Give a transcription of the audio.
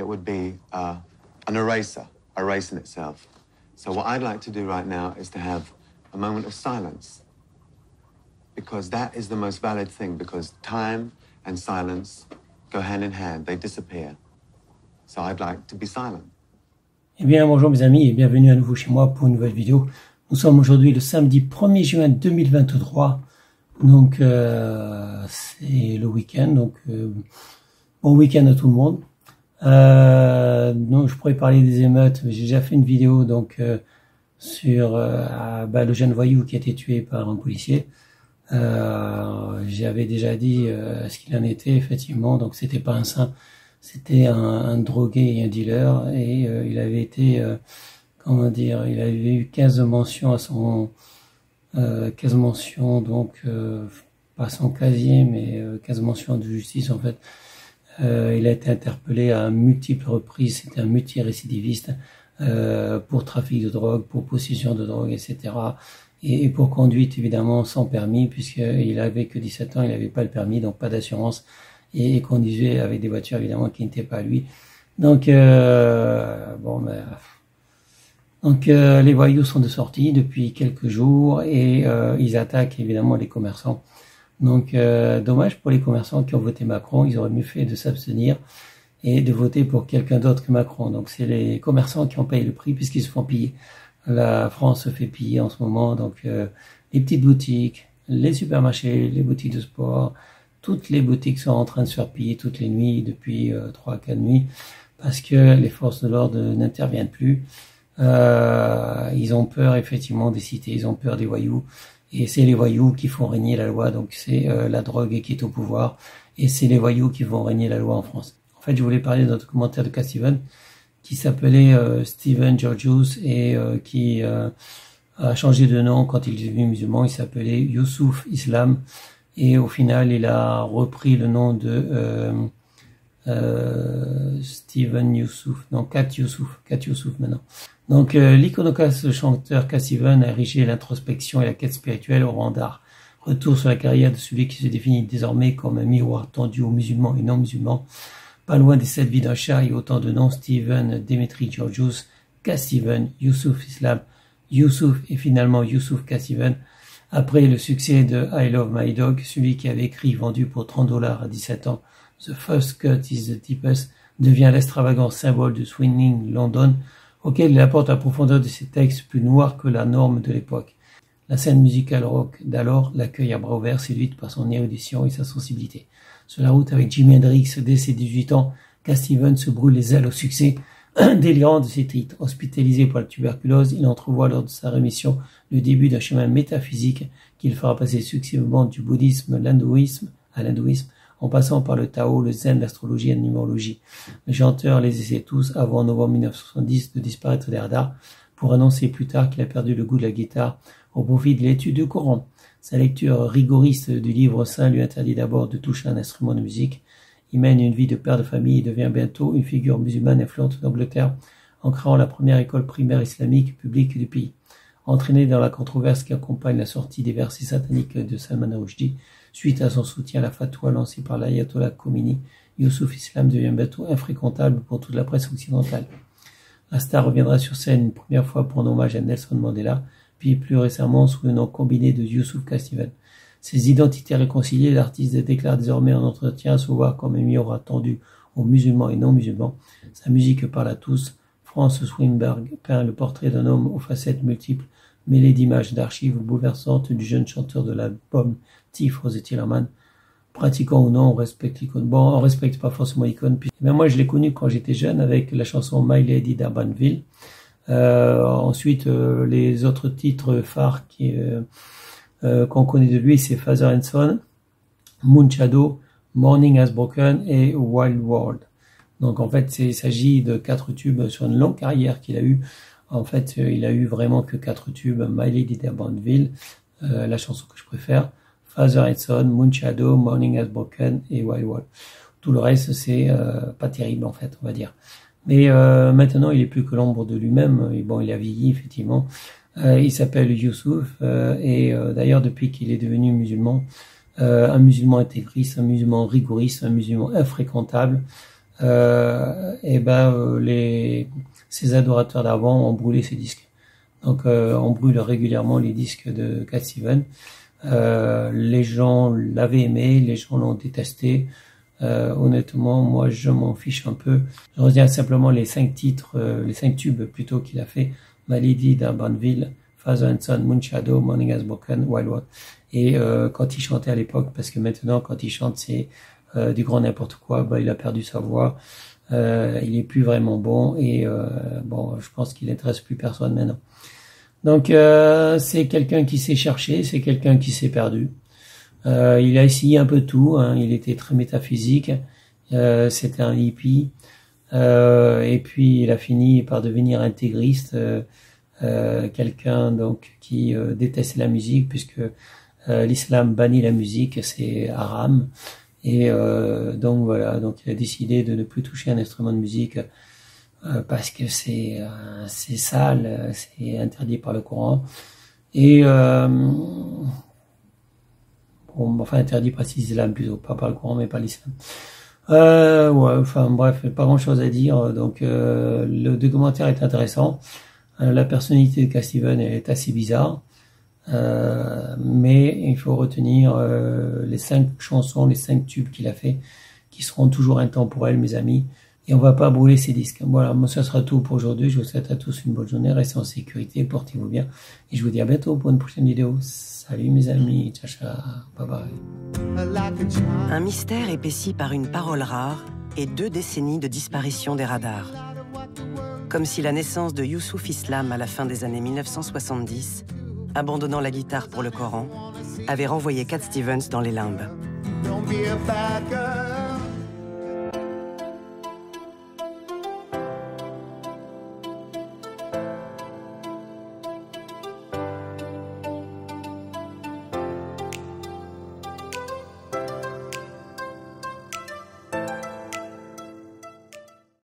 it would be an eraser, a race in itself. So what I'd like to do right now is to have a moment of silence, because that is the most valid thing, because time and silence go hand in hand, they disappear. So I'd like to be silent. Eh bien, bonjour mes amis et bienvenue à nouveau chez moi pour une nouvelle vidéo. Nous sommes aujourd'hui le samedi 1er juin 2023. Donc, c'est le week-end. Donc, bon week-end à tout le monde. Donc, je pourrais parler des émeutes, mais j'ai déjà fait une vidéo donc sur le jeune voyou qui a été tué par un policier. J'avais déjà dit ce qu'il en était, effectivement. Donc, c'était pas un saint. C'était un drogué et un dealer, et il avait été, comment dire, il avait eu 15 mentions à son, 15 mentions, donc, pas son casier, mais 15 mentions de justice, en fait. Il a été interpellé à multiples reprises, c'était un multirécidiviste, pour trafic de drogue, pour possession de drogue, etc. Et pour conduite, évidemment, sans permis, puisqu'il avait que 17 ans, il n'avait pas le permis, donc pas d'assurance. Et conduisait avec des voitures évidemment qui n'étaient pas à lui. Donc les voyous sont de sortie depuis quelques jours et ils attaquent évidemment les commerçants. Donc dommage pour les commerçants qui ont voté Macron, ils auraient mieux fait de s'abstenir et de voter pour quelqu'un d'autre que Macron. Donc c'est les commerçants qui ont payé le prix puisqu'ils se font piller. La France se fait piller en ce moment, donc les petites boutiques, les supermarchés, les boutiques de sport, toutes les boutiques sont en train de se faire piller toutes les nuits depuis 3-4 nuits parce que les forces de l'ordre n'interviennent plus. Ils ont peur effectivement des cités, ils ont peur des voyous et c'est les voyous qui font régner la loi. Donc c'est la drogue qui est au pouvoir et c'est les voyous qui vont régner la loi en France. En fait, je voulais parler de notre commentaire de Cat Stevens qui s'appelait Stephen Georgiou et qui a changé de nom quand il est devenu musulman. Il s'appelait Youssouf Islam. Et au final, il a repris le nom de Steven Youssouf, non, Cat Youssouf maintenant. Donc l'iconoclaste chanteur Cat Stevens a érigé l'introspection et la quête spirituelle au rang d'art. Retour sur la carrière de celui qui se définit désormais comme un miroir tendu aux musulmans et non musulmans. Pas loin des 7 vies d'un chat et autant de noms: Stephen, Dimitri Georgiou, Cat Stevens, Youssouf Islam, Youssouf et finalement Youssouf Cat Stevens. Après le succès de I Love My Dog, celui qui avait écrit, vendu pour $30 à 17 ans, The First Cut is the Deepest, devient l'extravagant symbole du swinging London, auquel il apporte la profondeur de ses textes plus noirs que la norme de l'époque. La scène musicale rock d'alors l'accueille à bras ouverts, séduite par son érudition et sa sensibilité. Sur la route avec Jimi Hendrix, dès ses 18 ans, Cat Stevens se brûle les ailes au succès délirant de ses titres. Hospitalisé pour la tuberculose, il entrevoit lors de sa rémission le début d'un chemin métaphysique qu'il fera passer successivement du bouddhisme à l'hindouisme, en passant par le Tao, le Zen, l'astrologie et la numérologie. Le chanteur les essaie tous avant novembre 1970 de disparaître des radars pour annoncer plus tard qu'il a perdu le goût de la guitare au profit de l'étude du Coran. Sa lecture rigoriste du livre saint lui interdit d'abord de toucher un instrument de musique. Il mène une vie de père de famille et devient bientôt une figure musulmane influente d'Angleterre en créant la première école primaire islamique publique du pays. Entraîné dans la controverse qui accompagne la sortie des versets sataniques de Salman Rushdie, suite à son soutien à la fatwa lancée par l'ayatollah Khomeini, Youssouf Islam devient bientôt infréquentable pour toute la presse occidentale. La star reviendra sur scène une première fois pour un hommage à Nelson Mandela, puis plus récemment sous le nom combiné de Youssouf Cat Stevens. Ses identités réconciliées, l'artiste déclare désormais en entretien se voir comme un miroir tendu aux musulmans et non musulmans. Sa musique parle à tous. Franz Swinberg peint le portrait d'un homme aux facettes multiples, mêlé d'images d'archives bouleversantes du jeune chanteur de l'album Thief Rose Tillerman. Pratiquant ou non, on respecte l'icône. Bon, on respecte pas forcément l'icône. Mais moi, je l'ai connu quand j'étais jeune avec la chanson My Lady d'Urbanville. Ensuite, les autres titres phares qu'on connaît de lui, c'est Father and Son, Moon Shadow, Morning Has Broken et Wild World. Donc en fait, il s'agit de 4 tubes sur une longue carrière qu'il a eu. En fait, il a eu vraiment que 4 tubes: My Lady d'Urbanville, la chanson que je préfère, Father and Son, Moon Shadow, Morning Has Broken et Wild World. Tout le reste, c'est pas terrible en fait, on va dire. Mais maintenant, il est plus que l'ombre de lui-même. Et bon, il a vieilli effectivement. Il s'appelle Youssouf et d'ailleurs depuis qu'il est devenu musulman, un musulman intégriste, un musulman rigoriste, un musulman infréquentable, ces adorateurs d'avant ont brûlé ces disques. Donc on brûle régulièrement les disques de Cat Stevens. Les gens l'avaient aimé, les gens l'ont détesté. Honnêtement, moi je m'en fiche un peu. Je retiens simplement les 5 titres, les 5 tubes plutôt qu'il a fait: My Lady d'Urbanville, Father and Son, Moonshadow, Morning Has Broken, Wild World. Et quand il chantait à l'époque, parce que maintenant quand il chante c'est du grand n'importe quoi, il a perdu sa voix, il est plus vraiment bon et je pense qu'il n'intéresse plus personne maintenant. Donc c'est quelqu'un qui s'est cherché, c'est quelqu'un qui s'est perdu. Il a essayé un peu tout, hein. Il était très métaphysique, c'était un hippie, et puis il a fini par devenir intégriste, quelqu'un donc qui détestait la musique puisque l'islam bannit la musique, c'est haram, et donc voilà, donc il a décidé de ne plus toucher un instrument de musique parce que c'est sale, c'est interdit par le Coran, et interdit par l'islam plutôt, pas par le Coran mais par l'islam. Bref, pas grand chose à dire. Donc le documentaire est intéressant. La personnalité de Cat Stevens est assez bizarre, mais il faut retenir les 5 chansons, les 5 tubes qu'il a fait, qui seront toujours intemporels, mes amis. Et on va pas brûler ces disques. Voilà, moi ça sera tout pour aujourd'hui. Je vous souhaite à tous une bonne journée, restez en sécurité, portez-vous bien, et je vous dis à bientôt pour une prochaine vidéo. Salut mes amis, ciao ciao, bye bye. Un mystère épaissi par une parole rare et 2 décennies de disparition des radars. Comme si la naissance de Youssouf Islam à la fin des années 1970, abandonnant la guitare pour le Coran, avait renvoyé Cat Stevens dans les limbes.